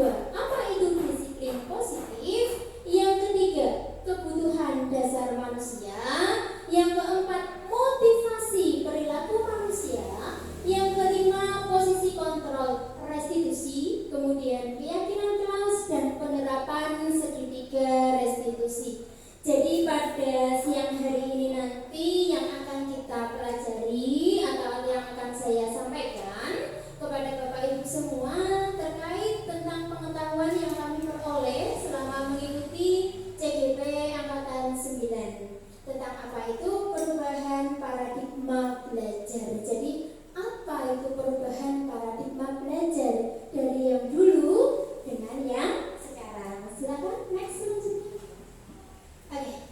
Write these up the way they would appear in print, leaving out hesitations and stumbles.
kedua, apa itu disiplin positif? Yang ketiga, kebutuhan dasar manusia. Yang keempat, motivasi perilaku manusia. Yang kelima, posisi kontrol restitusi. Kemudian keyakinan klaus dan penerapan segitiga restitusi. Jadi pada siang hari ini nanti yang akan kita pelajari atau yang akan saya sampaikan kepada Bapak Ibu semua terkait tentang pengetahuan yang kami peroleh selama mengikuti CGP Angkatan 9 tentang apa itu perubahan paradigma belajar. Jadi apa itu perubahan paradigma belajar dari yang dulu dengan yang sekarang? Silakan next selanjutnya. Oke.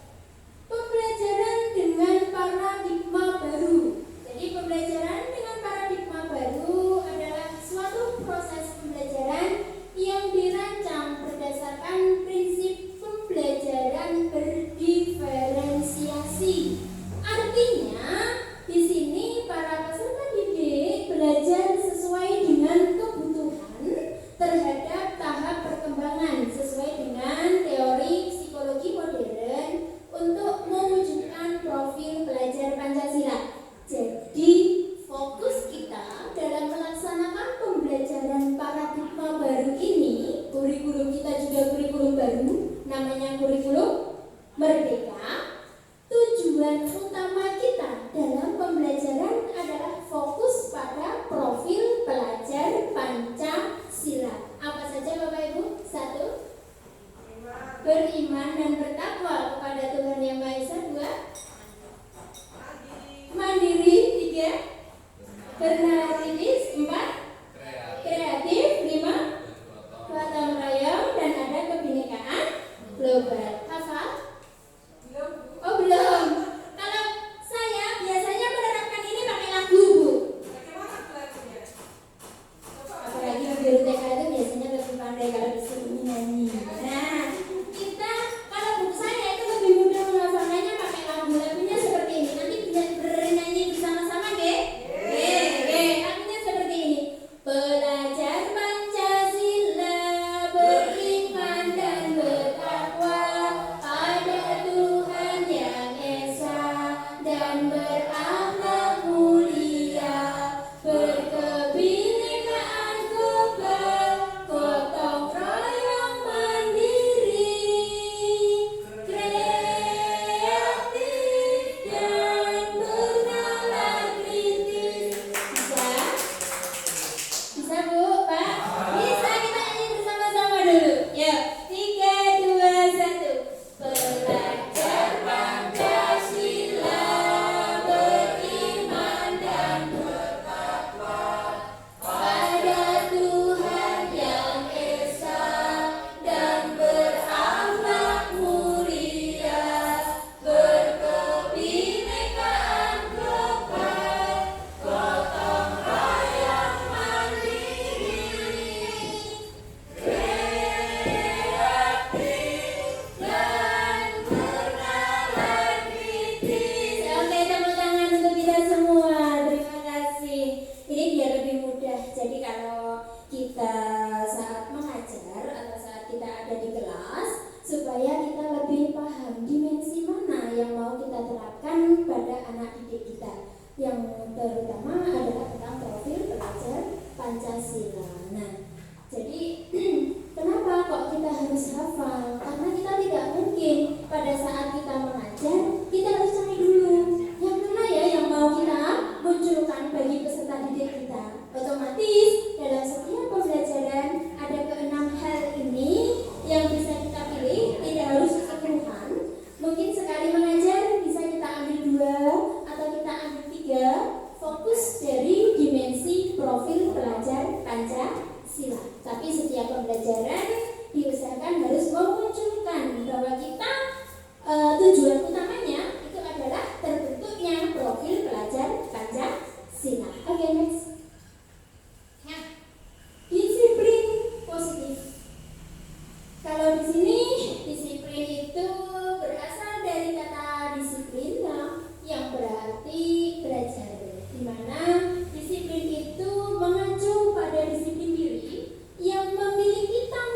Pembelajaran dengan paradigma baru. Jadi pembelajaran dengan paradigma baru adalah suatu proses pembelajaran yang dirancang berdasarkan prinsip pembelajaran berdiferensiasi. Artinya, di sini para peserta didik belajar sesuai dengan kebutuhan terhadap tahap perkembangan sesuai dengan teori psikologi modern untuk mewujudkan profil pelajar Pancasila. Jadi, fokus kita dalam melaksanakan pembelajaran paradigma baru ini, kurikulum kita juga kurikulum baru, namanya kurikulum Merdeka. Tujuan utama kita dalam pembelajaran adalah fokus pada profil pelajar Pancasila. Apa saja Bapak Ibu? 1. Beriman dan bertakwa kepada Tuhan Yang Maha Esa. 2. Mandiri. 3. Bernarasitis. 4. Kreatif. 5. Gotong royong dan ada kebinekaan global. Hafal? Oh belum. Kalau saya biasanya menerapkan ini pakai lagu, Bu. Apalagi guru TK itu biasanya lebih pandai kalau disuruh nyanyi. Nah, kita kalau buku saya itu lebih mudah menghafalnya pakai lagu. Lagunya seperti ini. Nanti bisa bernyanyi bersama-sama, nggih? Nggih. Lagunya seperti ini. Belajar Pancasila, beriman dan bertakwa pada Tuhan Yang Esa dan berakhlak mulia, berkebinekaan global, gotong royong mandiri, kreatif dan bernalar kritis. Bisa Bu, Pak? Bisa, kita nyanyi bersama-sama dulu. Yuk, 3, 2, 1. Belajar Pancasila, beriman dan bertakwa pada Tuhan Yang Esa dan berakhlak mulia, berkebinekaan global, gotong royong mandiri, kreatif dan bernalar kritis. Oke, tepuk tangan untuk kita semua. Terima kasih. Ini biar lebih mudah. Jadi kalau kita saat mengajar atau saat kita ada di kelas, supaya kita lebih paham dimensi mana yang mau kita terapkan pada anak didik kita. Yang terutama adalah tentang profil pelajar Pancasila. Nah, jadi kenapa kok kita harus hafal? Karena kita tidak mungkin pada saat kita mengajar, kita harus cari dulu yang mana ya yang mau kita munculkan bagi peserta didik kita. Otomatis dalam setiap pembelajaran ada keenam hal ini yang bisa kita pilih, tidak harus keseluruhan. Mungkin sekali mengajar bisa kita ambil 2 atau kita ambil 3. Fokus dari dimensi profil pelajar Pancasila. Tapi setiap pembelajaran diusahakan harus memunculkan bahwa kita tujuan utamanya itu adalah terbentuknya profil pelajar Pancasila. Oke, next. Nah, disiplin positif. Kalau di sini disiplin itu berasal dari kata disiplin yang berarti belajar, di mana disiplin itu mengacu pada disiplin diri yang memiliki tanggung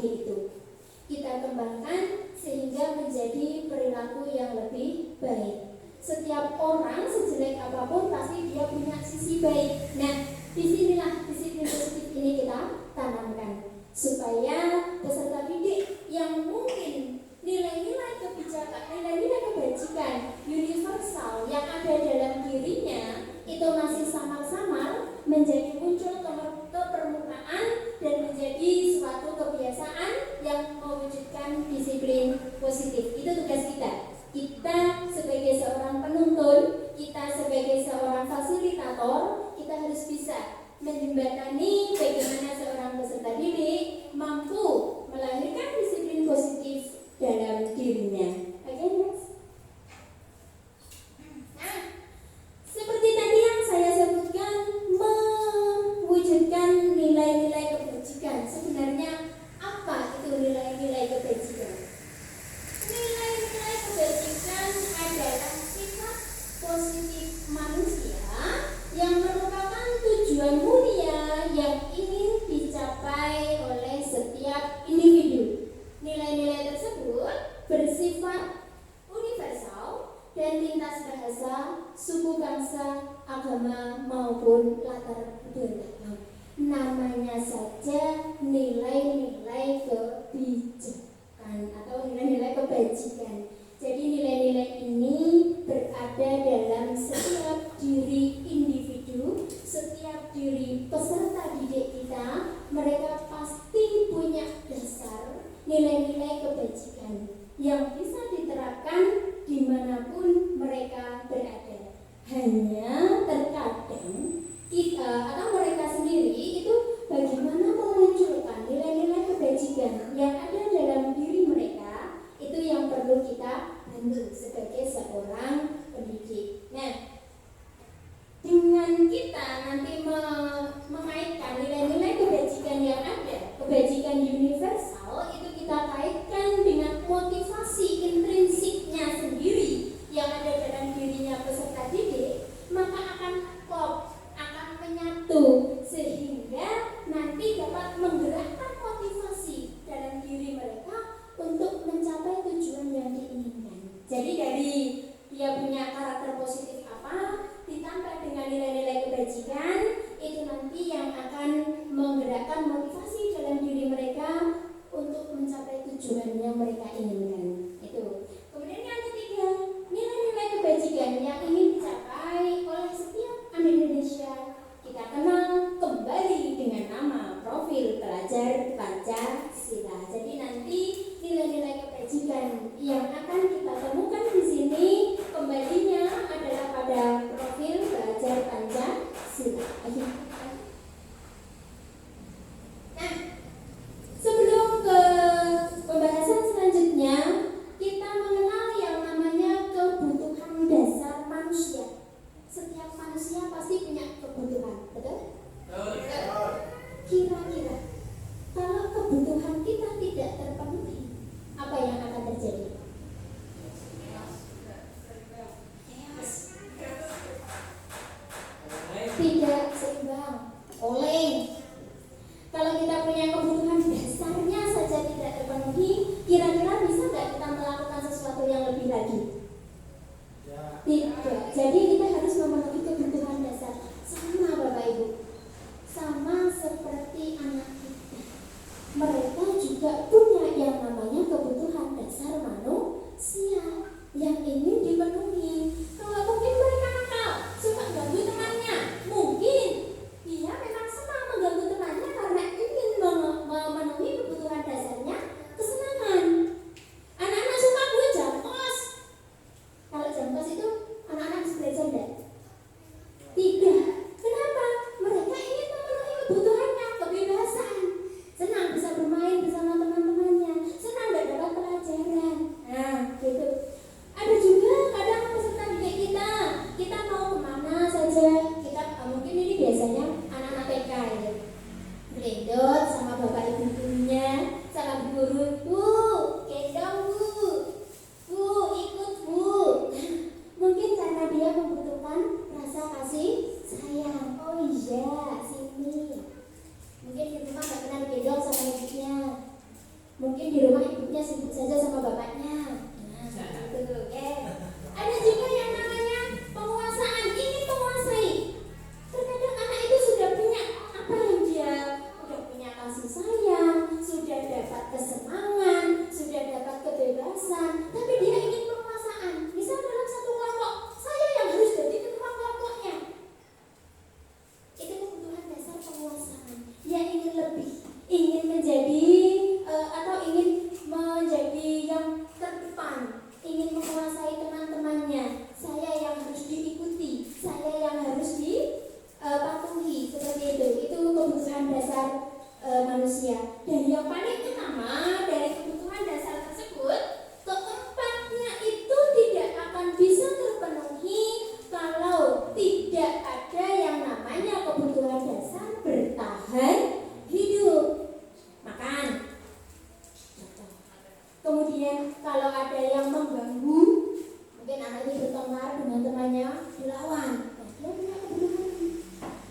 pagi itu. Kita kembangkan sehingga menjadi perilaku yang lebih baik. Setiap orang sejelek apapun pasti dia punya sisi baik. Nah, disinilah disiplin positif ini kita tanamkan supaya peserta didik yang mungkin nilai-nilai kebijakan, nilai-nilai kebajikan universal yang ada dalam dirinya itu masih samar-samar menjadi muncul ke permukaan dan menjadi suatu kebiasaan yang mewujudkan disiplin positif. Itu tugas kita. Kita sebagai seorang penuntun, kita sebagai seorang fasilitator, kita harus bisa menjembatani bagaimana seorang peserta didik mampu melahirkan disiplin positif dalam dirinya. Oke, next. Nah, seperti tadi yang saya sebutkan, mewujudkan nilai-nilai kebajikan. Sebenarnya apa itu nilai-nilai kebajikan? Nilai-nilai kebajikan adalah sifat positif manusia yang merupakan tujuan mulia yang ingin dicapai oleh setiap individu. Nilai-nilai tersebut bersifat universal dan lintas bahasa, suku, bangsa, agama maupun latar belakang. Namanya saja nilai-nilai kebijakan atau nilai-nilai kebajikan. Jadi nilai-nilai ini berada dalam setiap diri individu, setiap diri peserta didik kita. Mereka pasti punya dasar nilai-nilai kebajikan yang bisa diterapkan dimanapun mereka berada. Hanya terkadang kita atau mereka sendiri itu bagaimana memunculkan nilai-nilai kebajikan yang ada dalam diri mereka, itu yang perlu kita bantu sebagai seorang pendidik. Nah, dengan kita nanti mengaitkan nilai-nilai kebajikan yang ada, kebajikan universal, itu kita kaitkan dengan motivasi intrinsiknya sendiri yang ada dalam dirinya peserta didik, maka akan klop, akan menyatu, sehingga nanti dapat menggerakkan motivasi dalam diri mereka untuk mencapai tujuan yang diinginkan. Jadi dari dia punya karakter positif apa, ditambah dengan nilai-nilai kebajikan, itu nanti yang akan menggerakkan motivasi dalam diri mereka untuk mencapai tujuan yang mereka inginkan. Itu. Kemudian yang ketiga, nilai-nilai kebajikan yang ingin dicapai oleh setiap anak Indonesia kita kenal kembali dengan nama profil pelajar Pancasila. Jadi nanti nilai-nilai kebajikan yang akan kita temukan di sini kembalinya adalah pada profil pelajar Pancasila. Nah, sebelum ke pembahasan selanjutnya, kita mengenal yang namanya kebutuhan dasar manusia. Setiap manusia pasti punya kebutuhan, betul? Betul. Kira-kira kalau kebutuhan kita tidak terpenuhi, apa yang akan terjadi? Tidak seimbang, oleng. Kalau kita punya kebutuhan dasarnya saja tidak terpenuhi, kira-kira bisa nggak kita melakukan sesuatu yang lebih lagi? Tidak. Jadi kita harus memenuhi kebutuhan dasar. Sama Bapak Ibu, sama seperti anak kita. Mereka juga punya yang namanya kebutuhan dasar manusia yang ingin dipenuhi. Kalau mungkin mereka nakal, suka ganggu temannya, mungkin dia memang senang mengganggu temannya karena ingin memenuhi kebutuhan dasarnya, kesenangan. Anak-anak suka buat jangkos. Kalau jangkos itu anak-anak bisa belajar enggak? Tidak. Kenapa? Mereka ingin memenuhi kebutuhannya, kebebasan. Senang bisa bermain bersama teman-temannya, senang gak dapat pelajaran. Nah, gitu. Ada juga kadang peserta didik kita mau kemana saja, kita mungkin ini biasanya anak-anak TK ya, berendot sama bapak ibu gurunya, sama guru, Bu, gendong Bu, ikut Bu. Mungkin karena dia membutuhkan rasa kasih sayang. Oh iya, sini. Mungkin di rumah gak pernah digendong sama ibunya. Kemudian kalau ada yang mengganggu, mungkin anak ini bertengkar dengan temannya, dilawan. Nah, dia punya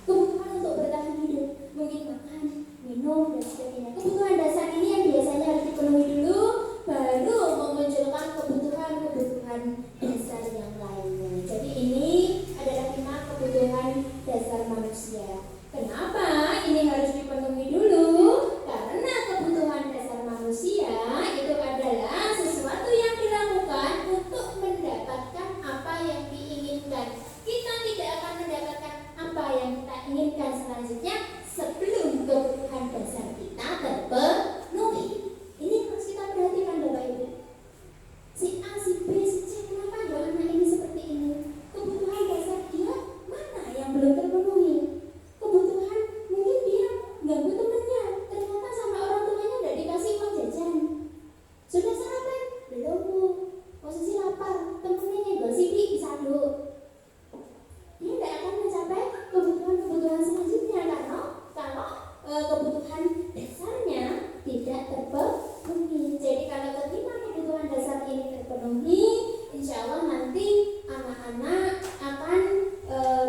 kebutuhan untuk bertahan hidup, mungkin makan, minum, dan sebagainya. Kebutuhan dasar ini yang biasanya harus dipenuhi dulu, baru memunculkan kebutuhan-kebutuhan dasar yang lainnya. Jadi ini adalah 5 kebutuhan dasar manusia. Kenapa ini harus dipenuhi dulu? Karena kebutuhan dasar manusia itu adalah sesuatu yang dilakukan untuk mendapatkan apa yang diinginkan. Kita tidak akan mendapatkan apa yang kita inginkan selanjutnya sebelum kebutuhan dasar kita terpenuhi. Ini harus kita perhatikan Bapak Ibu. Si A, si B, si C, kenapa ya anak ini seperti ini? Kebutuhan dasar dia mana yang belum terpenuhi? Kebutuhan mungkin dia ganggu temannya, ternyata sama orang tuanya udah dikasih uang jajan. Sudah sarapan? Belum Bu, posisi lapar, temennya nyenggol sidik bisa dulu. Dia tidak akan mencapai kebutuhan-kebutuhan selanjutnya karena kalau kebutuhan dasarnya tidak terpenuhi. Jadi kalau ketika kebutuhan dasar ini terpenuhi, insya Allah nanti anak-anak akan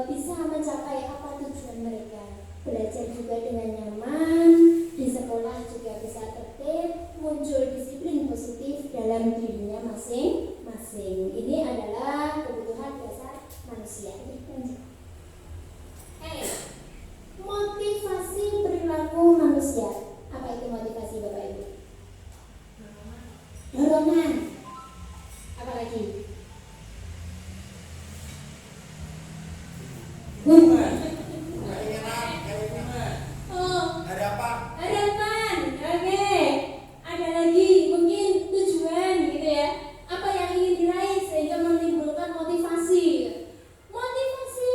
bisa mencapai apa tujuan mereka. Belajar juga dengan nyaman, di sekolah juga bisa tertib, muncul disiplin positif dalam dirinya masing-masing. Ini adalah kebutuhan dasar manusia. Motivasi perilaku manusia. Apa itu motivasi Bapak Ibu? Dorongan. Apa lagi? Harapan. Oke. Ada lagi mungkin tujuan gitu ya. Apa yang ingin diraih sehingga menimbulkan motivasi. Motivasi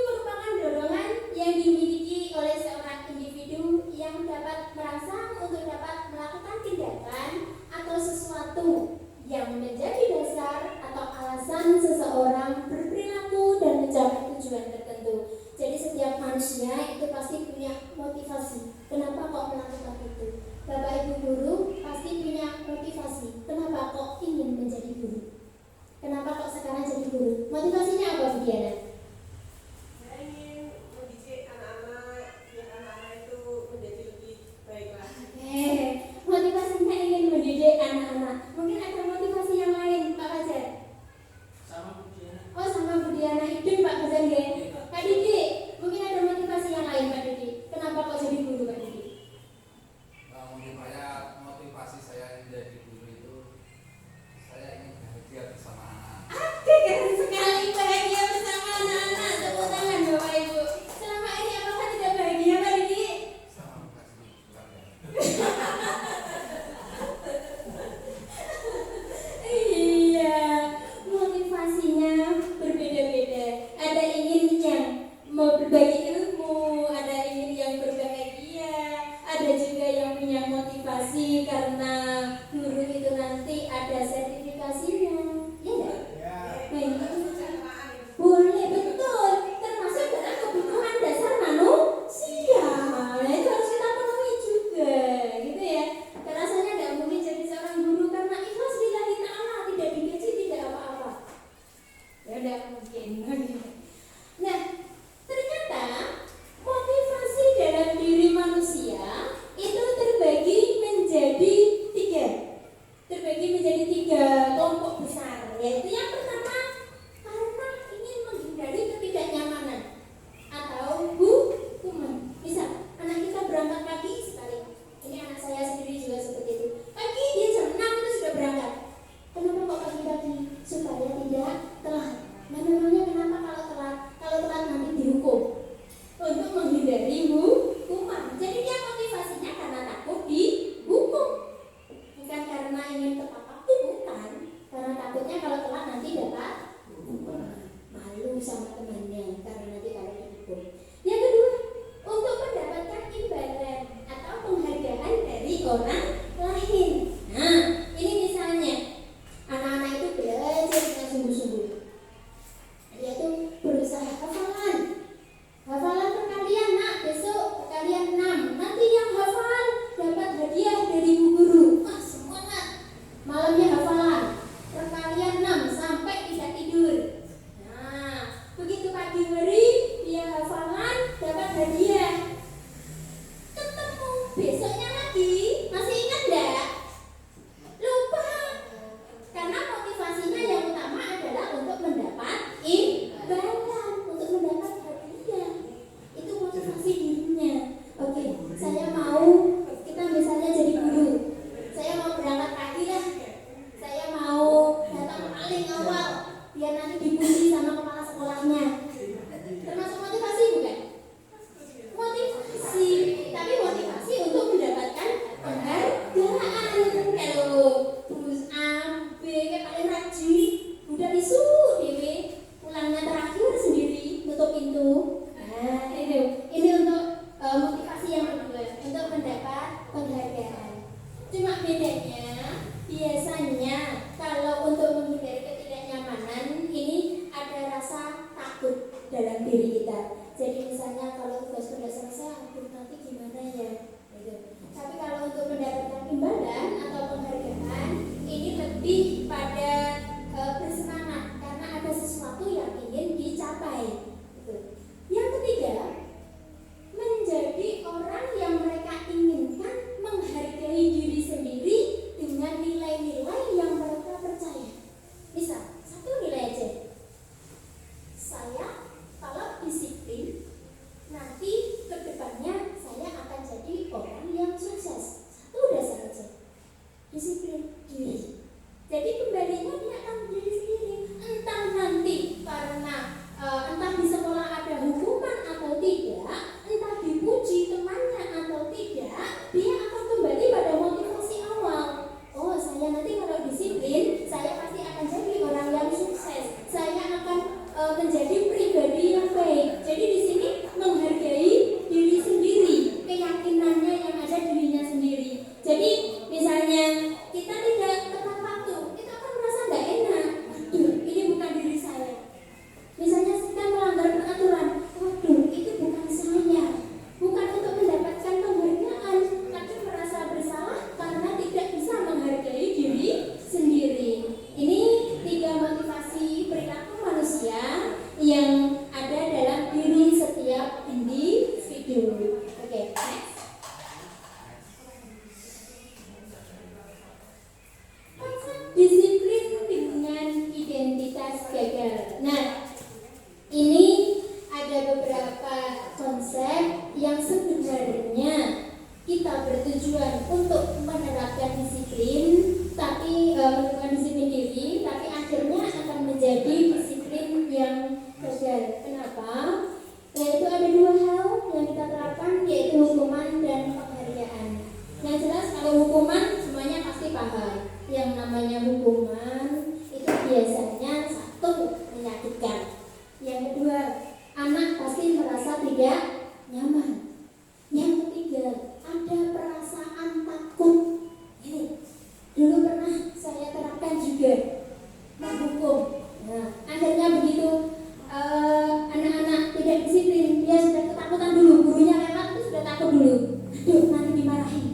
bedanya? Biasanya kalau untuk menghindari ketidaknyamanan ini ada rasa takut dalam diri kita. Jadi misalnya kalau tugas sudah selesai, aduh nanti gimana ya? Gitu. Tapi kalau untuk mendapatkan imbalan atau penghargaan ini lebih pada bersemangat karena ada sesuatu yang ingin dicapai. Gitu. Yang ketiga, menjadi orang yang mereka inginkan, menghargai diri sendiri dengan nilai-nilai yang mereka percaya. Misal, satu nilai aja. Saya kalau disiplin, nanti ke depannya saya akan jadi orang yang sukses. Satu dasar aja. Disiplin diri. Jadi kembalinya dia akan diri sendiri. Entah nanti karena entah di sekolah ada hukuman atau tidak, entah dipuji temannya atau tidak, dia akan kembali pada motivasi awal. Oh, saya nanti kalau disiplin, saya pasti akan jadi orang yang sukses. Saya akan menjadi pribadi yang baik. Jadi di sini menghargai diri sendiri, keyakinannya yang ada dirinya sendiri. Jadi misalnya kita tidak tepat waktu, kita akan merasa nggak enak. Aduh, ini bukan diri saya. Misalnya kita melanggar peraturan, waduh, itu bukan saya. Bukan untuk mendapatkan penghargaan, tapi merasa bersalah karena tidak bisa menghargai diri sendiri. Ini 3 motivasi perilaku manusia yang ada dalam diri setiap individu. Oke, next. Konsep disiplin dengan identitas gagal. Nah, ini ada beberapa konsep yang sebenarnya kita bertujuan untuk menerapkan disiplin, tapi menerapkan disiplin diri, tapi akhirnya akan menjadi disiplin yang gagal. Kenapa? Yaitu ada 2 hal yang kita terapkan, yaitu hukuman dan penghargaan. Yang jelas kalau hukuman semuanya pasti paham. Yang namanya hukuman itu biasanya satu, menyakitkan. Yang kedua, anak pasti merasa tidak nyaman. Yang ketiga, ada perasaan takut. Ini dulu pernah saya terapkan juga, menghukum. Nah, akhirnya begitu anak-anak tidak disiplin, dia sudah ketakutan dulu, gurunya lewat itu sudah takut dulu. Aduh, nanti dimarahin.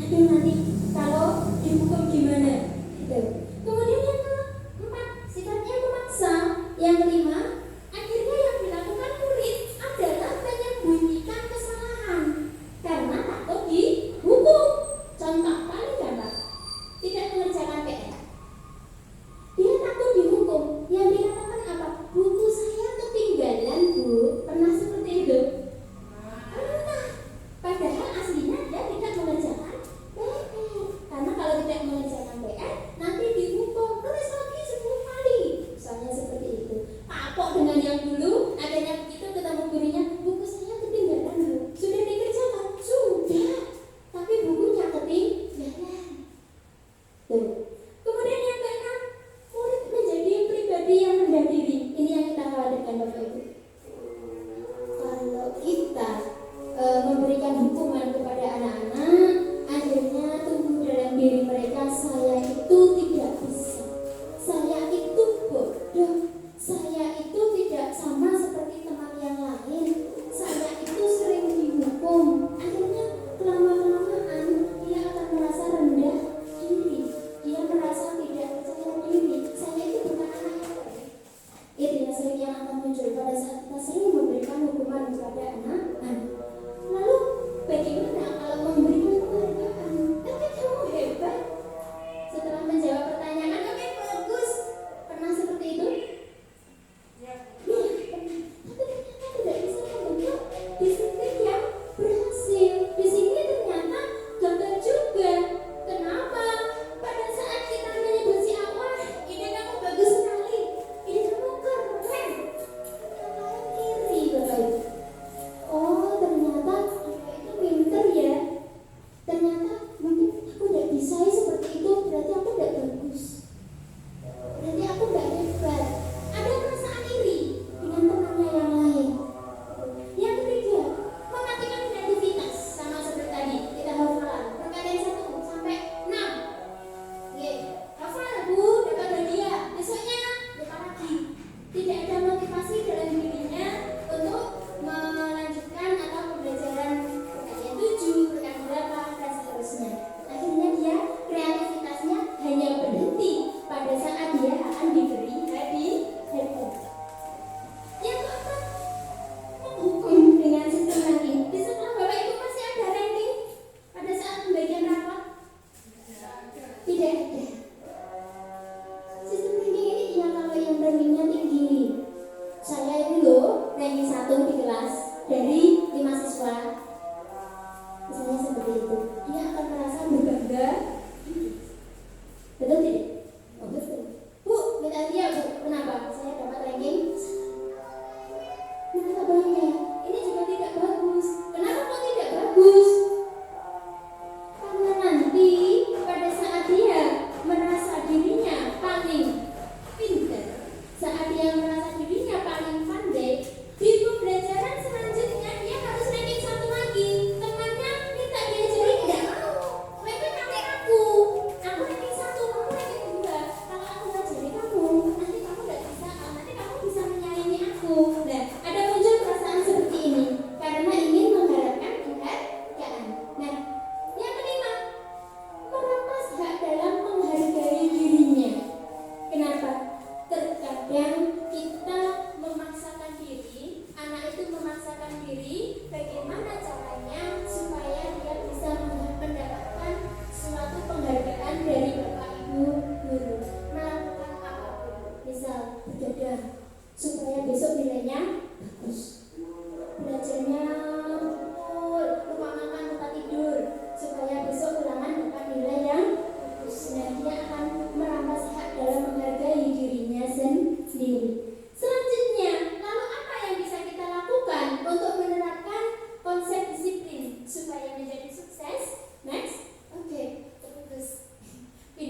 Aduh, nanti kalau dihukum gimana? Gitu. Kemudian yang keempat, sifatnya memaksa. Yang kelima, akhirnya yang dilakukan murid adalah menyembunyikan kesalahan karena takut dihukum. Contoh paling gampang, tidak mengerjakan PR. Dia takut dihukum. Yang dikatakan apa? Buku saya ketinggalan, Bu. Pernah seperti itu? Pernah. Padahal aslinya dia tidak mengerjakan PR. Karena kalau tidak mengerjakan PR, nanti dihukum. Tulis lagi 10 kali. Misalnya seperti itu. Kapok dengan yang dulu, akhirnya begitu ketemu gurunya, buku saya ketinggalan, Bu. Sudah dikerjakan? Sudah. Tapi bukunya ketinggalan. Tuh. Kemudian yang keenam, murid menjadi pribadi yang rendah diri. Ini yang kita khawatirkan, Bapak Ibu. Kalau kita memberikan hukuman kepada anak-anak, akhirnya tumbuh dalam diri mereka, saya itu tidak bisa, saya itu bodoh, saya itu tidak sama seperti teman yang lain, saya itu sering dihukum. Akhirnya lama-kelamaan dia akan merasa rendah diri, dia merasa tidak percaya diri. Saya itu bukan anak yang baik. Itu yang akan muncul pada saat kita sering memberikan hukuman kepada anak-anak. Lalu bagaimana kalau memberikan penghargaan? Tapi kamu hebat. Setelah menjawab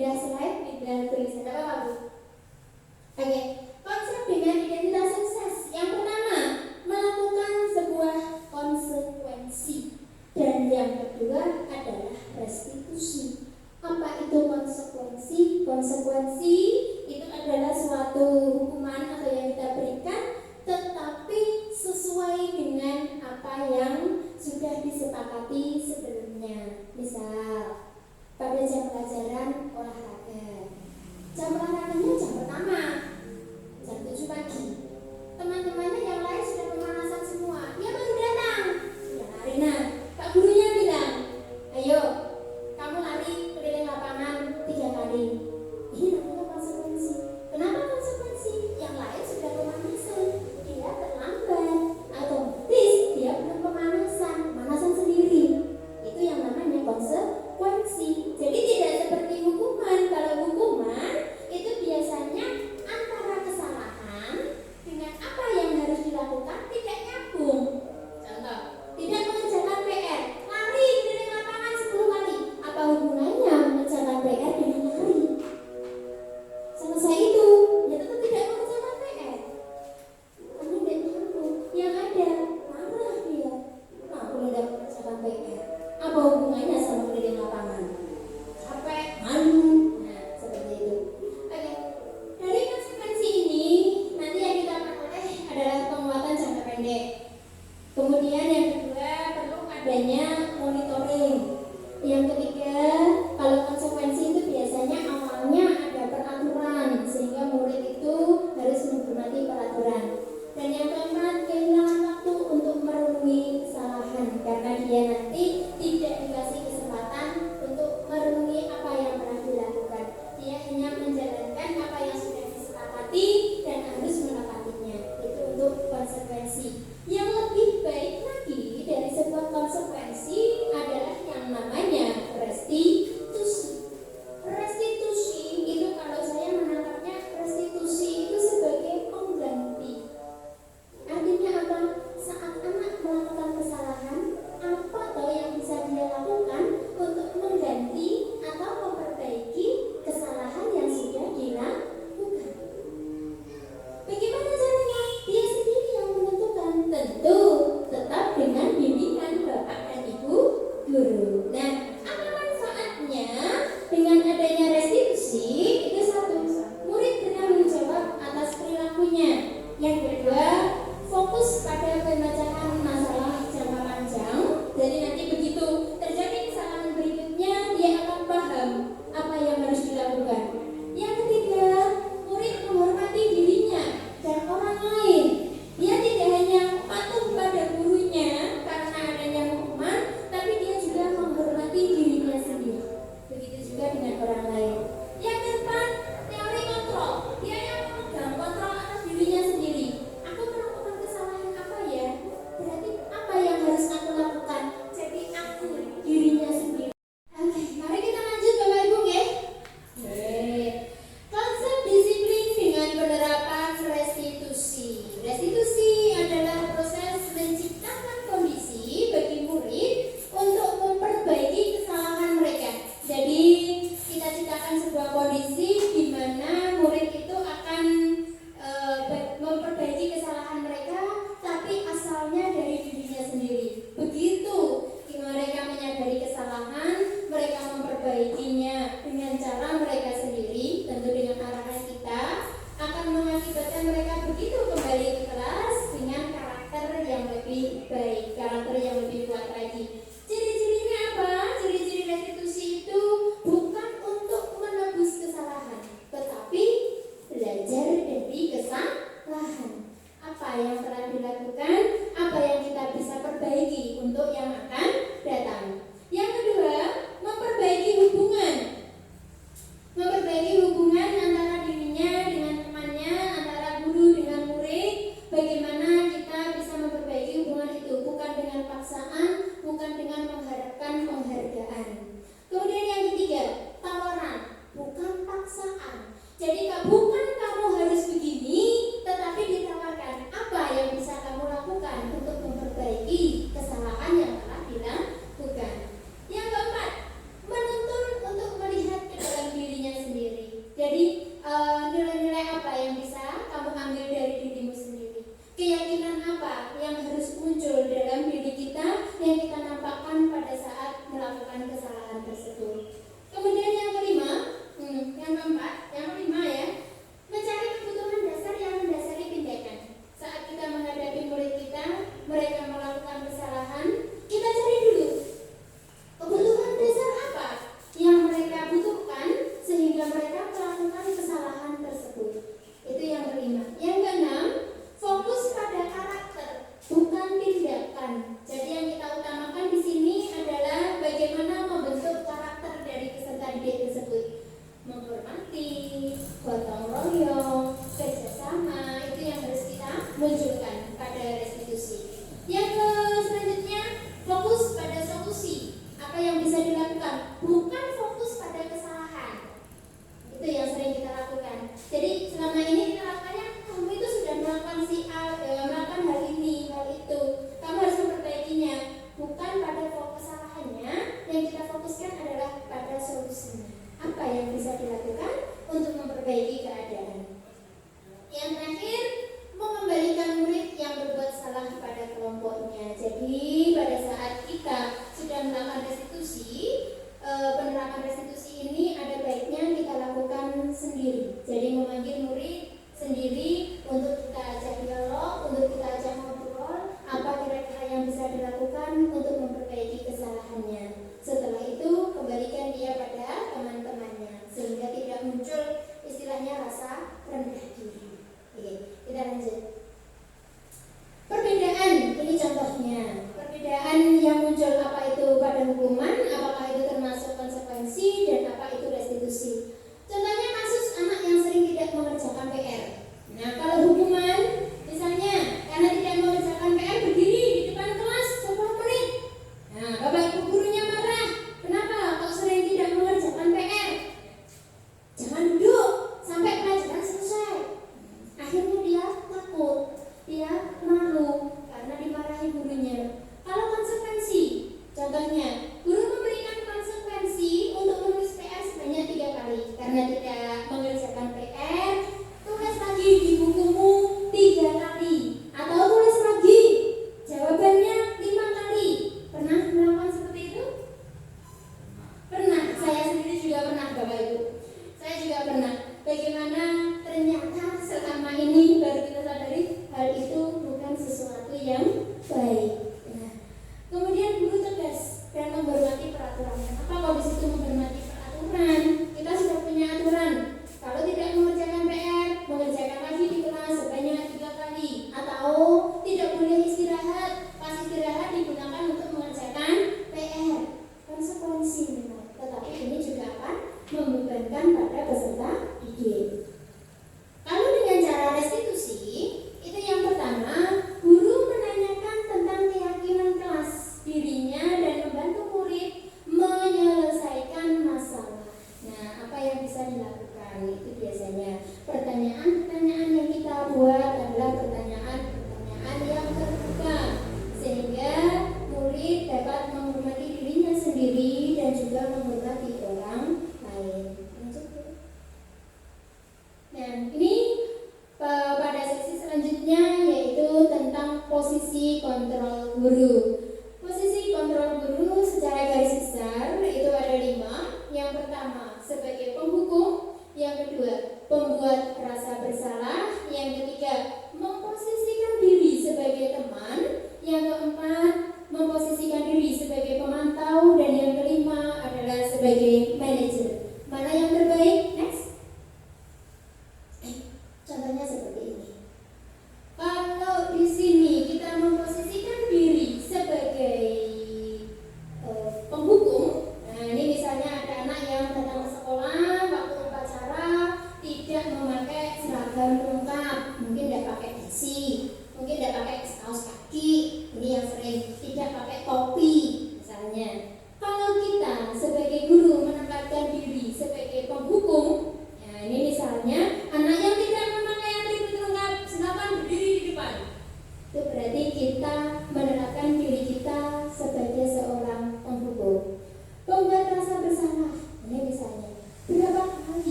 pindah slide, pindah tulisan. Apa kamu? Oke, konsep dengan identitas sukses. Yang pertama, melakukan sebuah konsekuensi. Dan yang kedua adalah restitusi. Apa itu konsekuensi? Konsekuensi itu adalah suatu hukuman atau yang kita berikan, tetapi sesuai dengan apa yang sudah disepakati sebelumnya. Misal, pada jam pelajaran olahraga, jam olahraganya jam pertama, jam 7 pagi. Teman-temannya yang lain sudah pemanasan semua, dia baru datang, sudah lari. Nah, Pak gurunya bilang, ayo kamu lari keliling lapangan 3 kali. Ini namanya konsekuensi. gotong royong, kerjasama, itu yang harus kita munculkan pada restitusi. Yang selanjutnya, fokus pada solusi. Apa yang bisa dilakukan? Bukan fokus pada kesalahan. Itu yang sering kita lakukan. Jadi selama ini kita lakukannya, kamu itu sudah melakukan melakukan hal ini, hal itu. Kamu harus memperbaikinya. Bukan pada kesalahannya, yang kita fokuskan adalah pada solusinya. Apa yang bisa dilakukan untuk memperbaiki keadaan. Yang terakhir, mengembalikan murid yang berbuat salah pada kelompoknya. Jadi pada saat kita sudah melakukan restitusi, penerapan restitusi ini ada baiknya kita lakukan sendiri. Jadi memanggil murid sendiri untuk kita ajak dialog, untuk kita ajak ngobrol, apa kira-kira yang bisa dilakukan untuk memperbaiki kesalahannya. Setelah itu kembalikan dia pada teman-temannya sehingga tidak muncul istilahnya rasa rendah diri. Oke, kita lanjut. Perbedaan, ini contohnya. Perbedaan yang muncul apa itu pada hukuman, apakah itu termasuk konsekuensi, dan apa itu restitusi. Contohnya kasus anak yang sering tidak mengerjakan PR. Nah, kalau hukuman, misalnya karena tidak mengerjakan PR berdiri di depan kelas 10 menit. Nah, Bapak Ibu gurunya marah. Kenapa kok sering tidak mengerjakan PR? Jangan duduk sampai pelajaran selesai. Akhirnya dia takut, dia malu karena dimarahi gurunya. Kalau konsekuensi, contohnya guru memberikan konsekuensi untuk menulis PR sebanyak 3 kali. Karena tidak mengerjakan PR, tulis lagi di bukumu 3 kali. Atau tulis lagi jawabannya 5 kali. Pernah melakukan seperti itu? Pernah, saya sendiri juga pernah Bapak Ibu. Saya juga pernah. Bagaimana ternyata selama ini baru kita sadari hal itu bukan sesuatu yang baik. Nah, kemudian guru tegas dan menghormati peraturan. Apa kalau di situ menghormati peraturan? Kita sudah punya aturan. Kalau tidak mengerjakan PR, mengerjakan lagi di kelas sebanyak 3 kali. Atau tidak boleh istirahat. Pas istirahat digunakan untuk mengerjakan PR. Konsekuensi memang. Tetapi ini juga akan membebankan pada peserta didik. Kalau dengan cara restitusi, itu yang pertama, guru menanyakan tentang keyakinan kelas dirinya dan membantu murid menyelesaikan masalah. Nah, apa yang bisa dilakukan? Itu biasanya pertanyaan-pertanyaan yang kita buat adalah pertanyaan-pertanyaan yang terbuka, sehingga murid dapat menghormati dirinya sendiri dan juga menghormati orang lain. Nah, ini pada sesi selanjutnya yaitu tentang posisi kontrol guru. Posisi kontrol guru secara garis besar itu ada 5. Yang pertama sebagai penghukum, yang kedua pembuat rasa bersalah, yang ketiga memposisikan diri sebagai teman, yang keempat memposisikan diri sebagai pemantau, dan yang kelima adalah sebagai manajer. Mana yang terbaik? Next. Contohnya seperti ini. Kalau di sini kita memposisikan diri sebagai penghukum, nah ini misalnya ada anak yang datang ke sekolah waktu upacara tidak memakai seragam lengkap, mungkin tidak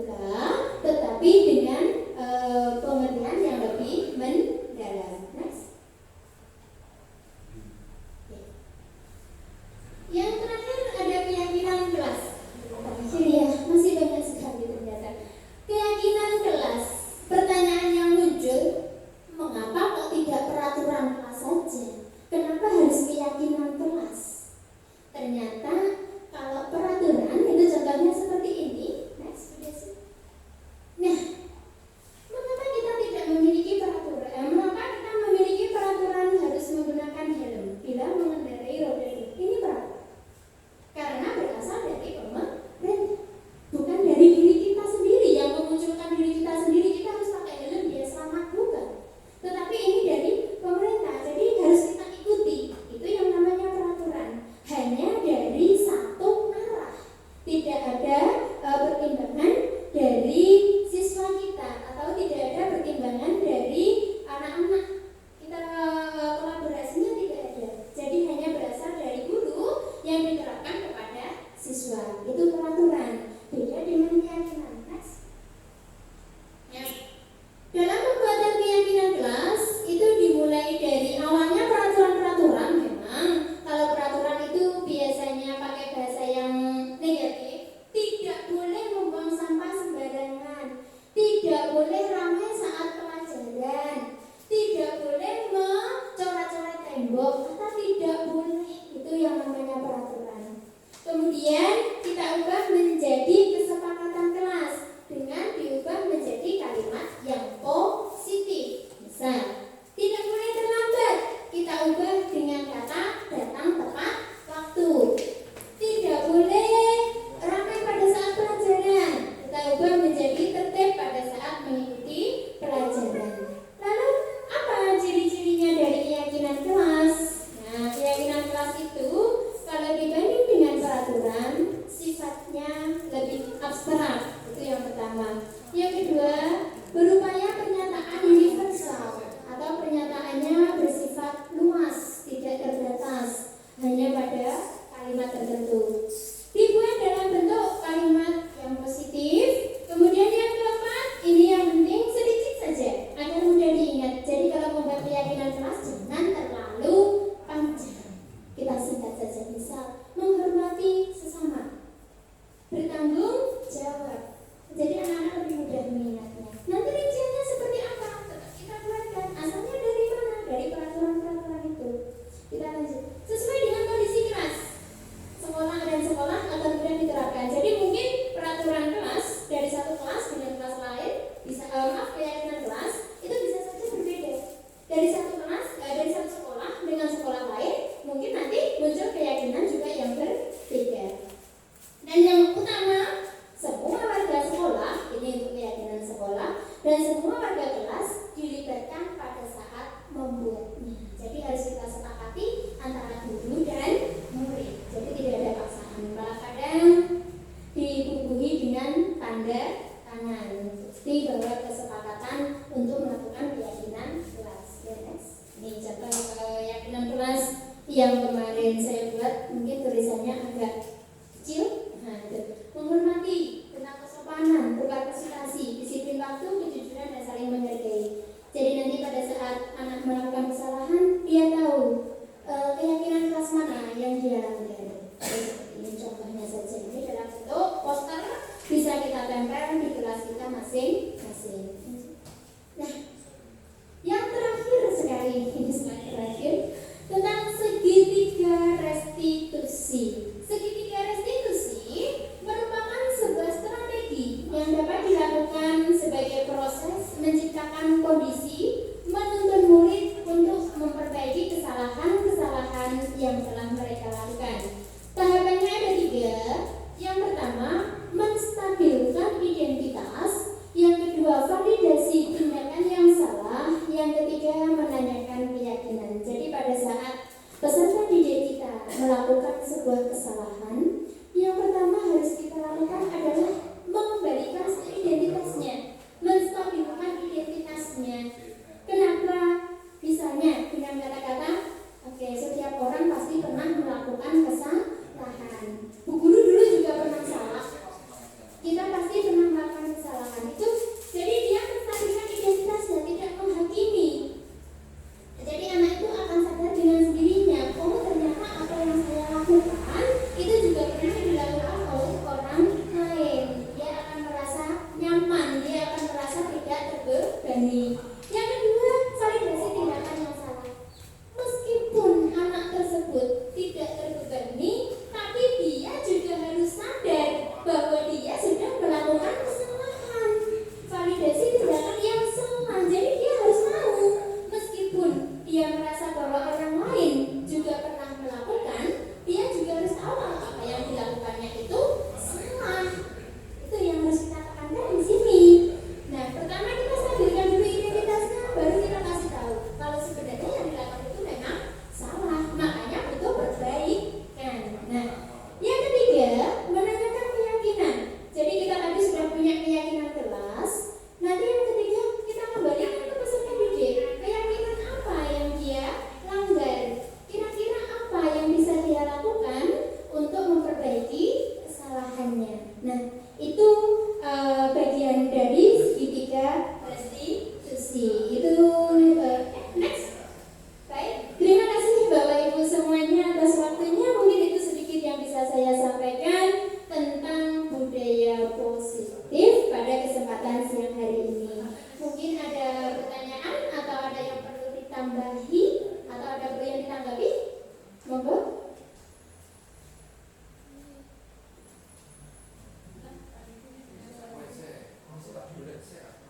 terbuka, tetapi dengan pengertian yang lebih mendalam. Next. Yang terakhir ada keyakinan kelas. Ya, masih banyak sekali ternyata. Keyakinan kelas. Pertanyaan yang muncul, mengapa kok tidak peraturan kelas saja? Kenapa harus keyakinan kelas? Ternyata kalau peraturan itu contohnya seperti ini. Next, nah, mengapa kita tidak memiliki peraturan? Mengapa kita memiliki peraturan harus menggunakan helm bila mengendarai roda dua? Ini peraturan. Karena berasal dari pemerintah, bukan dari diri kita sendiri yang memunculkan diri kita sendiri. Kita harus pakai helm biar selamat, bukan. Tetapi ini dari pemerintah, jadi harus kita ikuti. Itu yang namanya peraturan. Hanya dari satu arah, tidak ada pertimbangan dari siswa kita atau tidak ada pertimbangan dari anak-anak kita, kolaborasinya tidak ada. Jadi hanya berasal dari guru yang diterapkan kepada siswa. Itu peraturan. Beda dengan keyakinan. Next. Ya. Dalam pembuatan keyakinan kelas itu dimulai dari awalnya peraturan-peraturan. Memang kalau peraturan itu biasanya pakai bahasa yang negatif. Tidak boleh membuang sampah sembarangan, tidak boleh ramai saat pelajaran, tidak boleh mencoret-coret tembok, atau tidak boleh. Itu yang namanya peraturan. Kemudian kita ubah menjadi kesepakatan kelas dengan diubah menjadi kalimat yang positif. Misal, tidak boleh terlambat, kita ubah dengan kata datang tepat waktu. Tidak boleh ramai pada saat pelajaran, kita ubah menjadi tertib pada saat mengikuti pelajaran. Lalu apa ciri-cirinya dari keyakinan kelas? Nah, keyakinan kelas itu kalau dibanding dengan peraturan sifatnya lebih abstrak. Itu yang pertama. Yang kedua, berupaya pernyataan universal atau pernyataannya bersifat luas, tidak terbatas hanya pada kalimat tertentu. Dibuat dalam bentuk kalimat yang positif. Kemudian yang keempat, ini yang penting sedikit saja agar mudah diingat. Jadi kalau membuat keyakinan kelas jangan terlalu panjang. Kita singkat saja. Misal, menghormati sesama, bertanggung jawab. Jadi anak-anak lebih mudah mengingatnya. Nanti rinciannya seperti apa? Tetap kita buatkan. Asalnya dari mana? Dari peraturan-peraturan itu. Kita lanjut. Sesuai dengan kondisi kelas, sekolah dan sekolah akan mudah diterapkan. Jadi mungkin peraturan kelas dari satu kelas dengan kelas lain bisa, keyakinan kelas itu bisa saja berbeda. Dari satu kelas, dari satu sekolah dengan sekolah lain, mungkin nanti muncul keyakinan juga yang berbeda. Dan yang utama, semua warga sekolah, ini untuk keyakinan sekolah, dan semua warga kelas dilibatkan pada saat membuatnya. Jadi harus kita sepakati antara guru dan murid. Jadi tidak ada paksaan. Malah kadang dibubuhi dengan tanda tangan, bukti bahwa kesepakatan untuk melakukan keyakinan kelas. Ini contoh keyakinan kelas yang kemarin saya buat, mungkin tulisannya agak kecil. Nah, itu menghormati, tentang kesopanan, berpartisipasi, disiplin waktu, kejujuran dan saling menghargai. Jadi nanti pada saat anak melakukan kesalahan, dia tahu keyakinan kelas mana yang dia langgar. Ini contohnya saja. Ini dalam bentuk poster, bisa kita tempel di kelas kita masing-masing. Nah, yang terakhir sekali, ini slide terakhir, tentang segitiga restitusi. Segitiga restitusi merupakan sebuah strategi yang dapat dilakukan sebagai proses menciptakan kondisi menuntun murid untuk memperbaiki kesalahan-kesalahan yang telah mereka lakukan. Tahapannya ada 3. Yang pertama, menstabilkan identitas. Yang kedua, validasi tindakan yang salah. Yang ketiga, menanyakan keyakinan. Jadi pada saat peserta didik kita melakukan sebuah kesalahan, yang pertama harus kita lakukan adalah mengembalikan identitasnya, menstabilkan identitasnya.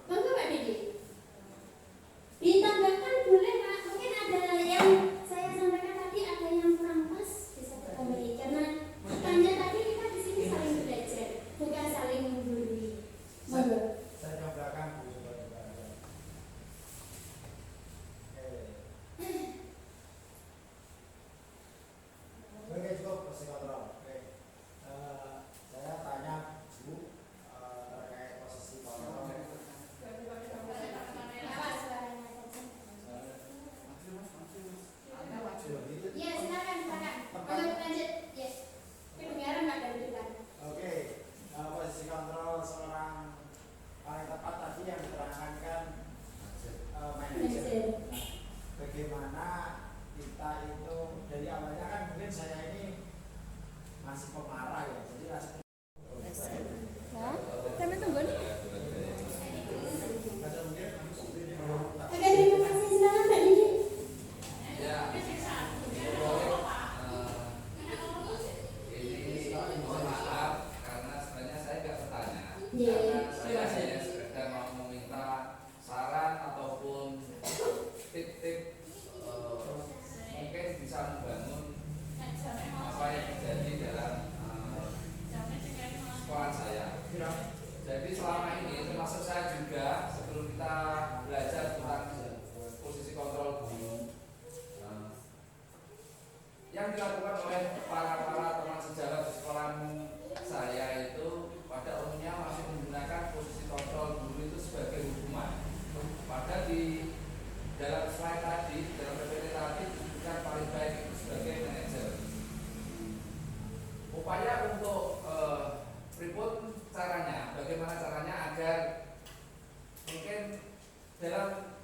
Monggo Pak Didi. Ditambahkan boleh Pak, mungkin ada yang saya sampaikan tadi ada yang kurang pas bisa ditambahi karena tanya tadi kita di sini saling belajar, bukan saling menggurui. Monggo. Saya cobakan Bu. Oke, cukup posisi kontrol. Oke. Saya tanya Bu terkait posisi kontrol. Ya, silakan. Monggo lanjut. Ya. Kedengaran Pak dari depan. Oke, posisi kontrol seorang paling tepat tadi yang diterangkan kan manajer. Nah, bagaimana kita itu dari awalnya kan mungkin saya ini masih pemarah ya, jadi rasa Teman tunggu nih. ada mungkin Oke, terima kasih. Silakan Pak Didi. Ya, ini mohon maaf karena sebenarnya saya nggak bertanya. Iya. Karena saya hanya sekedar mau meminta saran ataupun tip-tip mungkin bisa membangun apa yang terjadi dalam sekolah saya. Jadi selama ini termasuk saya juga sebelum kita belajar tentang posisi kontrol guru, yang dilakukan oleh para teman sejawat di sekolah saya itu pada umumnya masih menggunakan posisi kontrol guru itu sebagai hukuman. Padahal di dalam slide tadi, dalam PPT tadi disebutkan paling baik itu sebagai manajer. Upaya untuk pripun caranya, bagaimana caranya agar mungkin dalam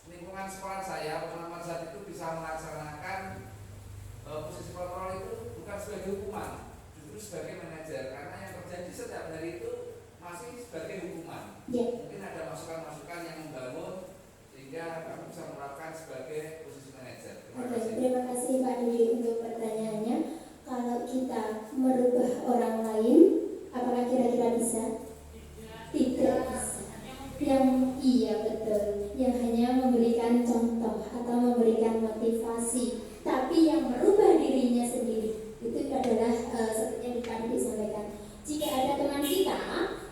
lingkungan sekolah saya teman-teman saat itu bisa melaksanakan posisi kontrol itu bukan sebagai hukuman, justru sebagai manajer, karena yang terjadi setiap hari itu masih sebagai hukuman. Mungkin ada masukan-masukan yang membangun sehingga kami bisa menerapkan sebagai posisi manajer. Terima kasih Pak Didi untuk pertanyaannya. Kalau kita merubah orang lain, apakah kira-kira bisa? Tidak bisa. Yang iya betul, yang hanya memberikan contoh atau memberikan motivasi, tapi yang merubah dirinya sendiri itu adalah seperti yang tadi disampaikan. Jika ada teman kita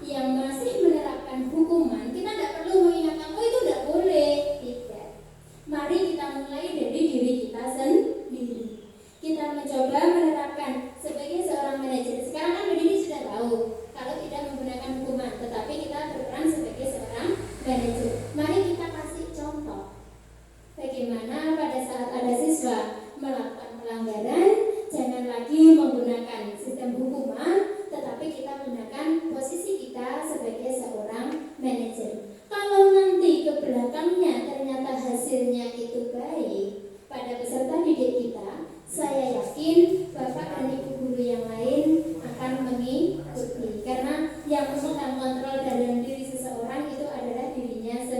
yang masih menerapkan hukuman, kita tidak perlu mengingatkan, oh itu tidak boleh. Tidak. Mari kita mulai dari diri kita sendiri. Kita mencoba menerapkan sebagai seorang manajer. Sekarang kan Didi sudah tahu kalau tidak menggunakan hukuman, tetapi kita berperan sebagai seorang manajer. Mari kita kasih contoh bagaimana pada saat ada siswa melakukan pelanggaran, jangan lagi menggunakan sistem hukuman, tetapi kita gunakan posisi kita sebagai seorang manajer. Kalau nanti ke belakangnya ternyata hasilnya itu baik pada peserta didik kita, saya yakin Bapak dan Ibu guru yang lain akan mengikuti, karena yang memegang kontrol dalam diri seseorang itu adalah dirinya sendiri.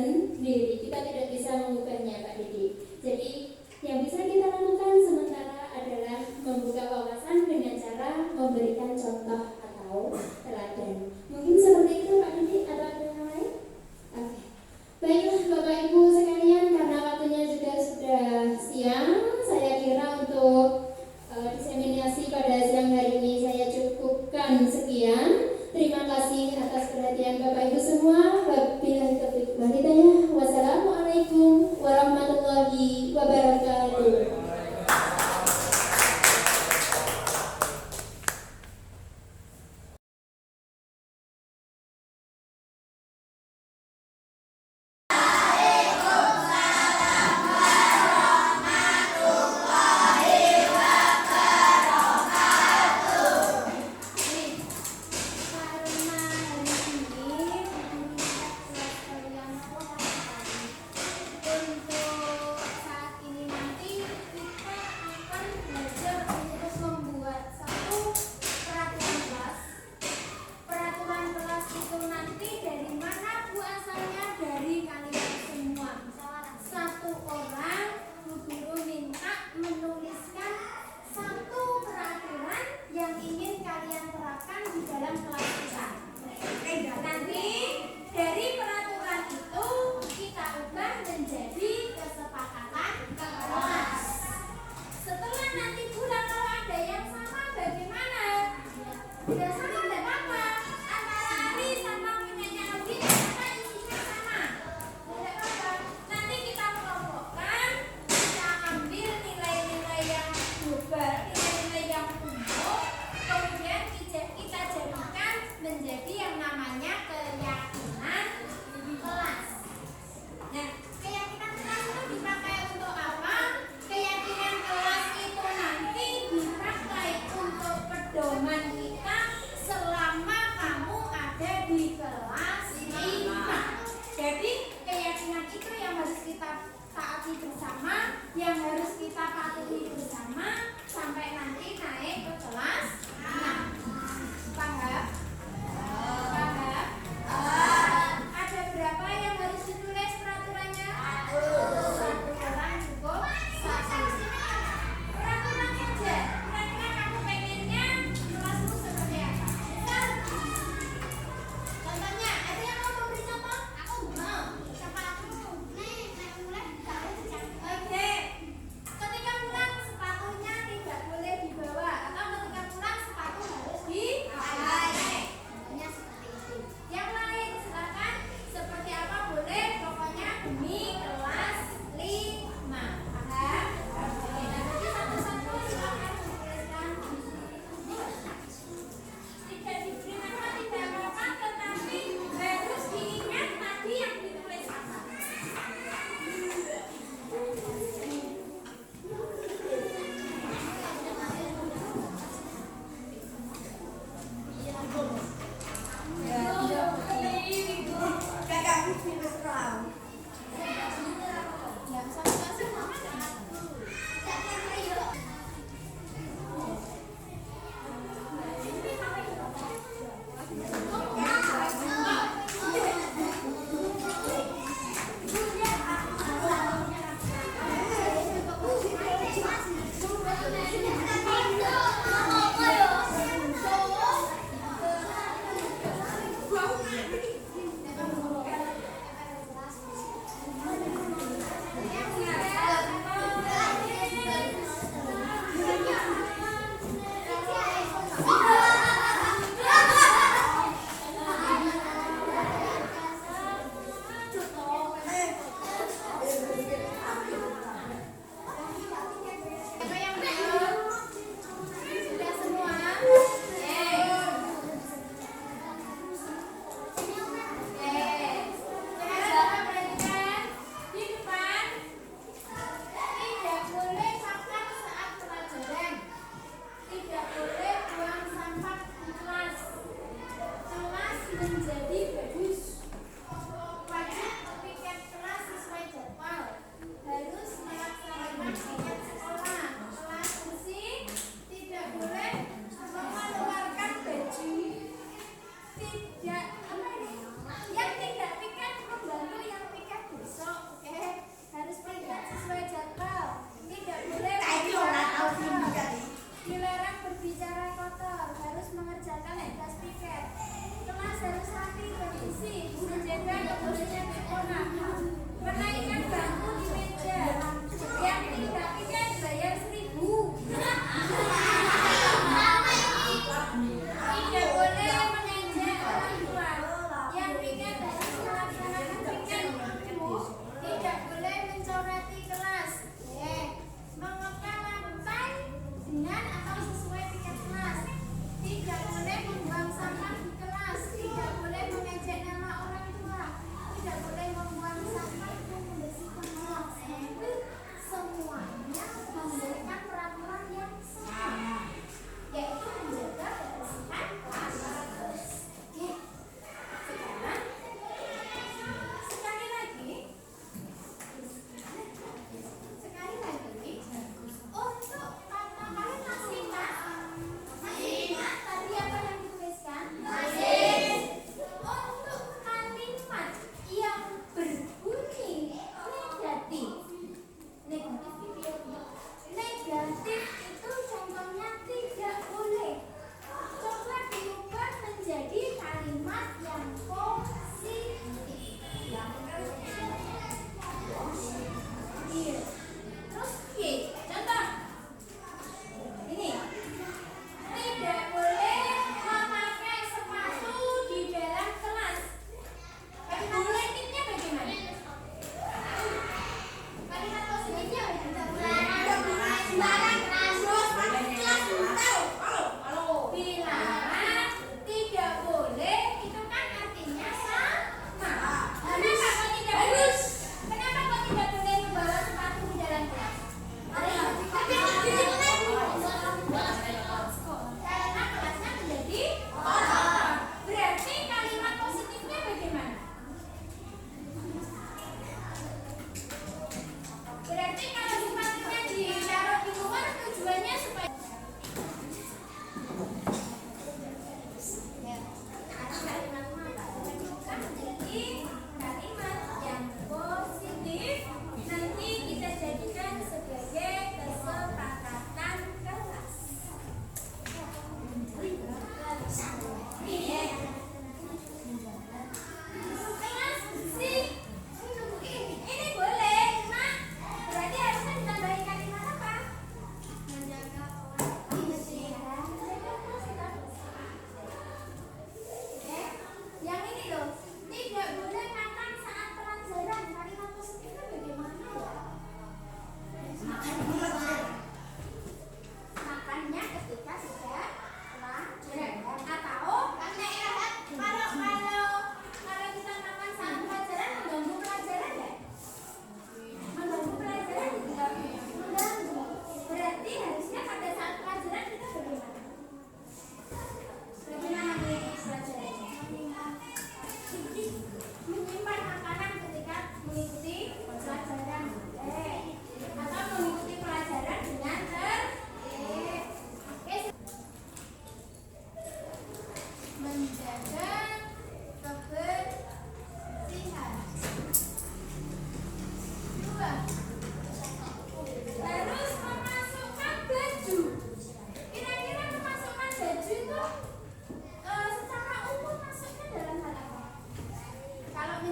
Udah sama udah apa? Antara lari sama punyanya Audi sama isinya sama. Udah apa? Nanti kita kelompokkan, kita ambil nilai-nilai yang global, nilai-nilai yang umum, kemudian kita jadikan menjadi yang namanya keyakinan kelas. Nah, keyakinan kelas itu dipakai untuk apa? Keyakinan kelas itu nanti dipakai untuk pedoman kita selama kamu ada di kelas 5. Jadi keyakinan itu yang harus kita taati bersama, yang harus kita patuhi bersama sampai nanti naik ke kelas 6. Paham? Paham? Ada berapa yang harus ditulis peraturannya? 1 orang cukup 1. Peraturan saja. Kira-kira kamu pengennya kelasmu seperti apa? Contohnya, ada yang mau memberi contoh? Aku mau. Siapa aku? Mulai. Oke. Ketika pulang sepatunya tidak boleh dibawa atau ketika pulang sepatu harus dipakai. Contohnya seperti itu. Yang lain silakan seperti apa boleh, pokoknya demi kelas 5. Paham? Oke, nanti satu-satu silakan tuliskan. Tidak diberi nama tidak apa-apa, tetapi harus diingat tadi yang ditulis apa.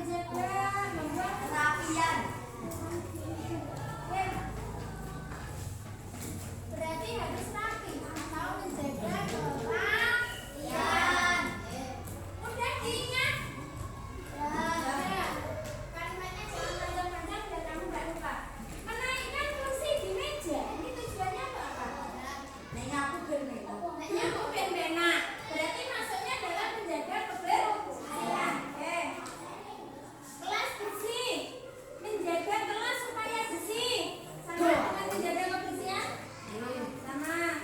menjaga membuat Kerapian. berarti harus rapi atau menjaga kerapian. Mudah diingat. Ya. Kalimatnya jangan panjang-panjang biar kamu nggak lupa. Menaikkan kursi di meja ini tujuannya untuk apa? Nanya aku bener. Nyapu ben-bena. Berarti maksudnya adalah menjaga kebersihan. Kelas bersih. Menjaga kelas supaya bersih. Sama dengan menjaga kebersihan? Sama.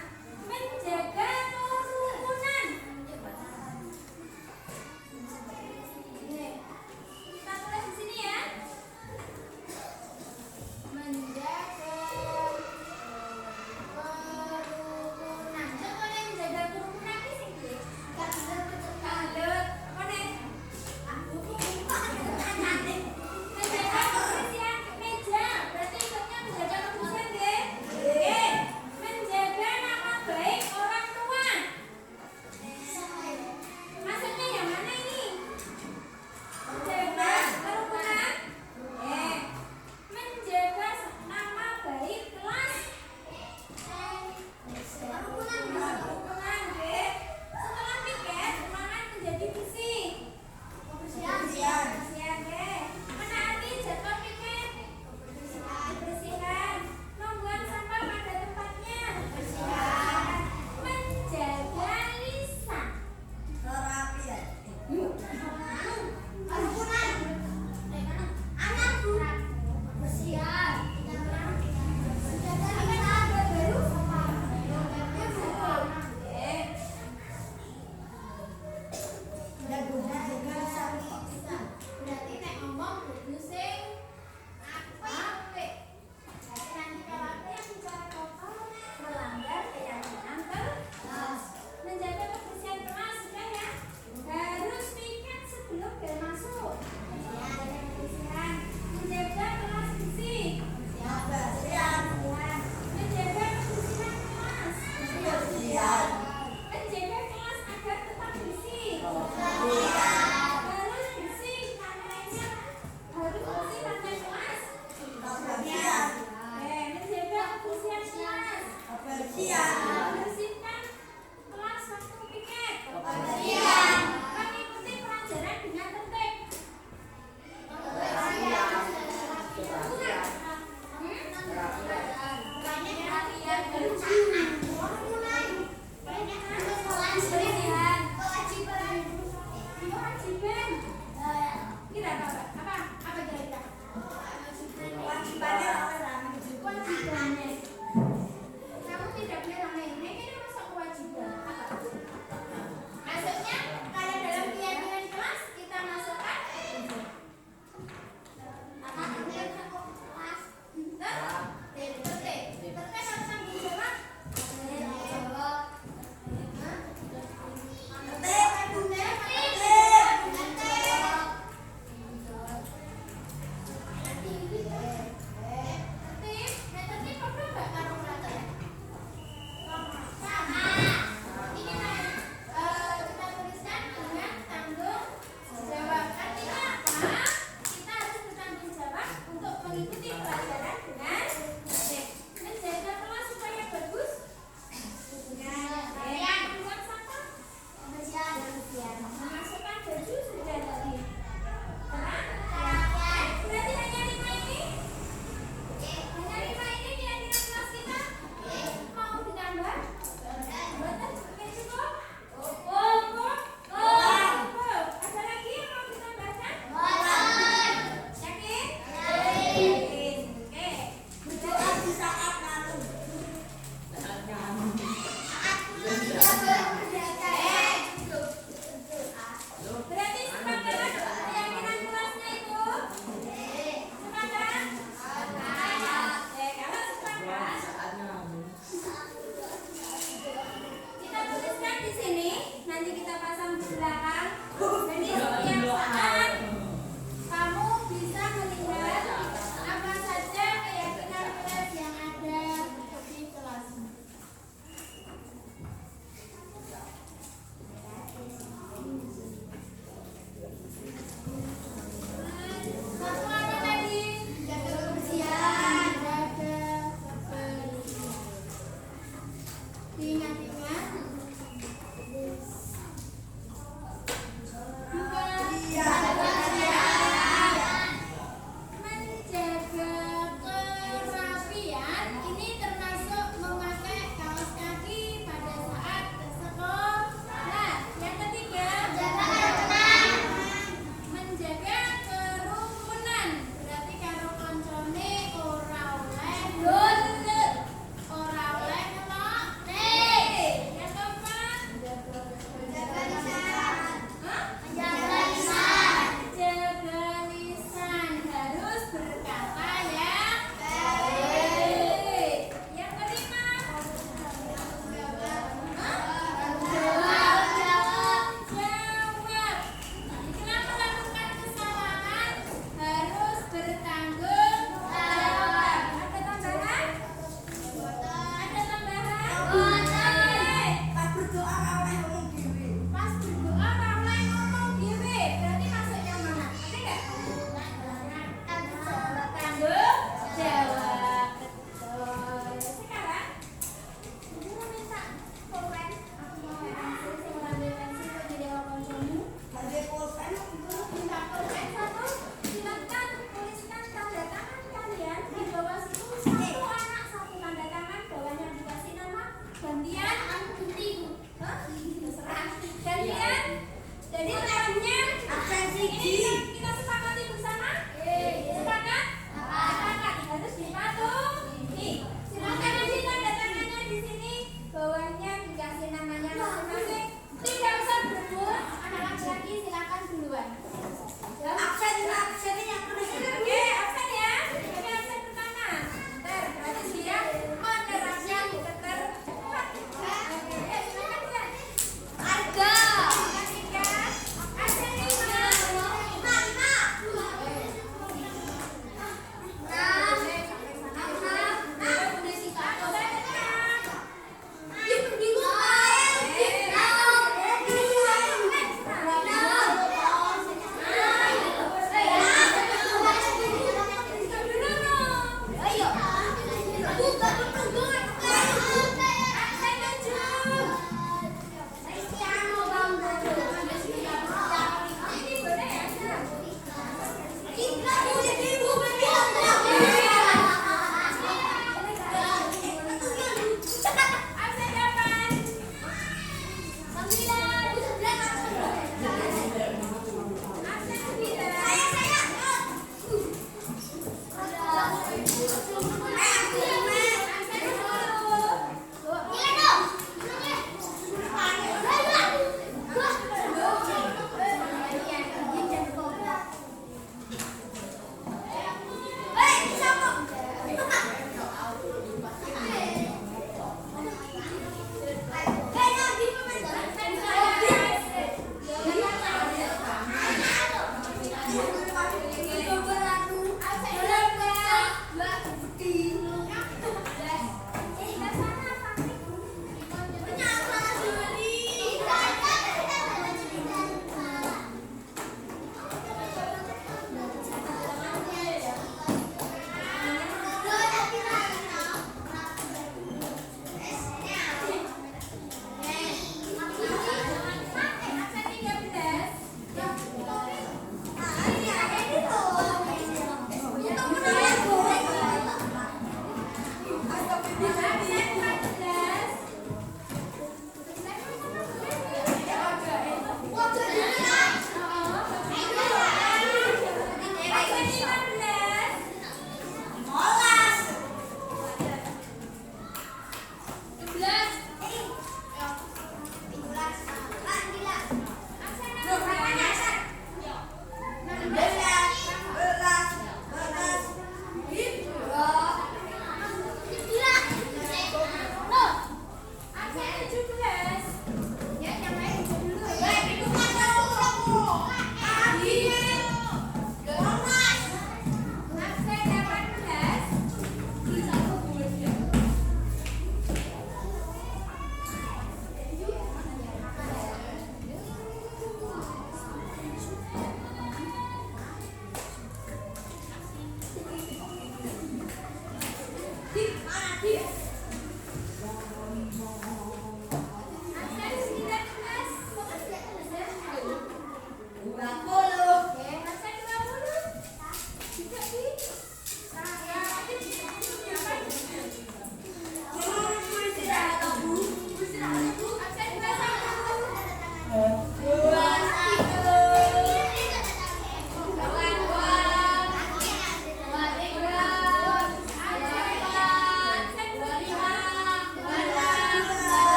Dik,